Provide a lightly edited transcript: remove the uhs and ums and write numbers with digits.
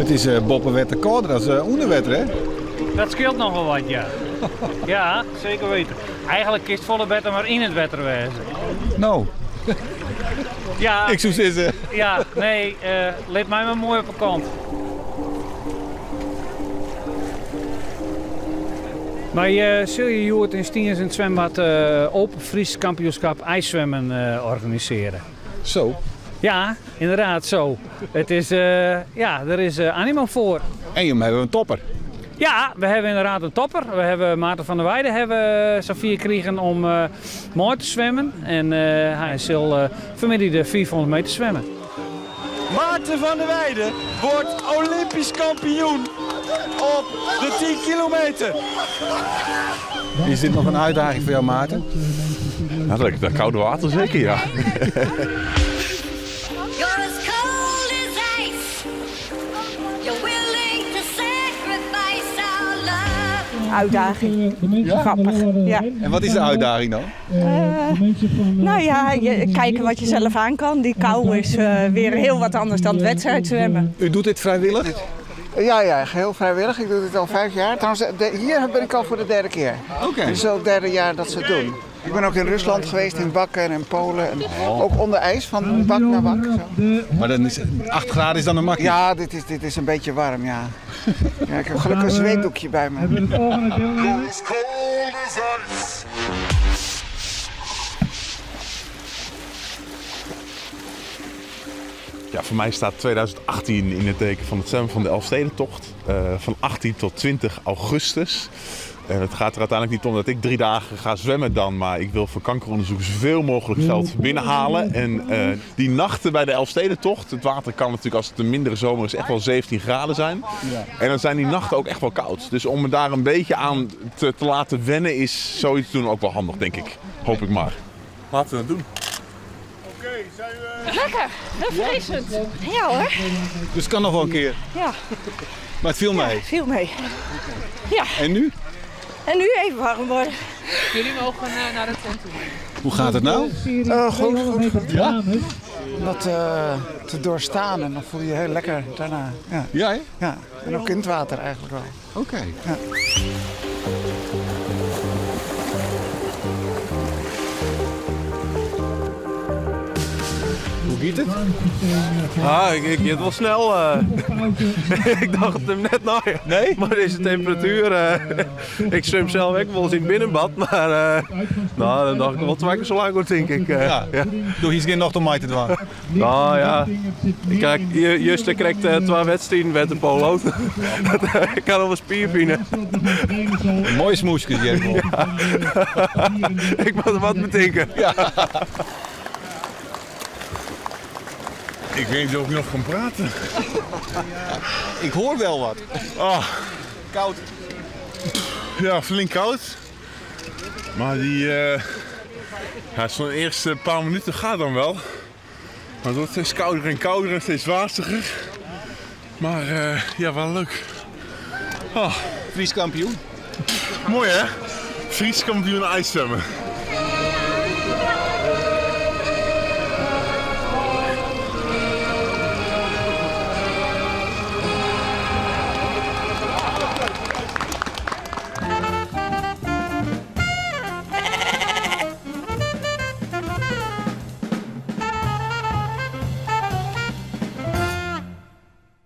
Het is boppenwetter kouder als onderwetter, hè? Dat scheelt nogal wat, ja. Ja, zeker weten. Eigenlijk is het volle wetter maar in het wetter wezen. Nou, Ja, ik zou zeggen. ja, nee, let mij maar mooi op de kant. Maar zul je Joert en Stieners in het zwembad Open Fries kampioenschap ijszwemmen organiseren? Zo. Ja, inderdaad zo. Het is, ja, er is animo voor. En je hebben we een topper. Ja, we hebben inderdaad een topper. We hebben Maarten van der Weijden hebben Safia gekregen om mooi te zwemmen. En hij zal vanmiddag de 400 meter zwemmen. Maarten van der Weijden wordt Olympisch kampioen op de 10 kilometer. Is dit nog een uitdaging voor jou, Maarten? Ja, dat koude water zeker, ja. Uitdaging. Grappig. Ja. En wat is de uitdaging dan? Nou ja, kijken wat je zelf aan kan. Die kou is weer heel wat anders dan het wedstrijdzwemmen. U doet dit vrijwillig? Ja, geheel vrijwillig. Ik doe dit al 5 jaar. Trouwens, hier ben ik al voor de 3e keer. Oké. Het is al het 3e jaar dat ze het doen. Ik ben ook in Rusland geweest, in Bakken en Polen. En ook onder ijs, van bak naar bak. Zo. Maar dan is 8 graden is dan een makkie. Ja, dit is een beetje warm, ja. Ja, ik heb gelukkig een zweetdoekje bij me. Ja, voor mij staat 2018 in het teken van het zwemmen van de Elfstedentocht. Van 18 tot 20 augustus. Het gaat er uiteindelijk niet om dat ik 3 dagen ga zwemmen dan, maar ik wil voor kankeronderzoek zoveel mogelijk geld binnenhalen. En die nachten bij de Elfstedentocht, het water kan natuurlijk als het een mindere zomer is echt wel 17 graden zijn. Ja. En dan zijn die nachten ook echt wel koud. Dus om me daar een beetje aan te laten wennen is zoiets doen ook wel handig, denk ik. Hoop ik maar. Laten we het doen. Oké, zijn we... Lekker, bevriezend. Ja hoor. Dus het kan nog wel een keer. Ja. Maar het viel mee. Viel mee. Ja. En nu? En nu even warm worden. Jullie mogen naar de tent toe. Hoe gaat het nou? Goed. Ja? Dat te doorstaan en dan voel je je heel lekker daarna. Ja, Ja, hè? ja. En ook in het water eigenlijk wel. Oké. Ja. Hoe giet het? Ik het wel snel. Ik dacht hem net na. Nee? Maar deze temperatuur. Ik zwem zelf ook wel eens in het binnenbad. Maar nou, dan dacht ik wel 2 keer zo lang goed, denk ik. Ja. Ja. Doe iets geen nog om mij te doen. Nou ja. Kijk, Juste krijgt 2 wedstrijden met de polo. Ik kan al een spier vinden. Mooie smoesjes hier. Ja. Ik moet er wat bedenken. Ja. Ik weet niet of ik nog kan praten. Ik hoor wel wat. Oh, Koud. ja, flink koud. Maar zo'n eerste paar minuten gaat dan wel. Maar het wordt steeds kouder en kouder en steeds waziger. Maar ja, wel leuk. Fries kampioen. Mooi hè? Fries kampioen ijszwemmen.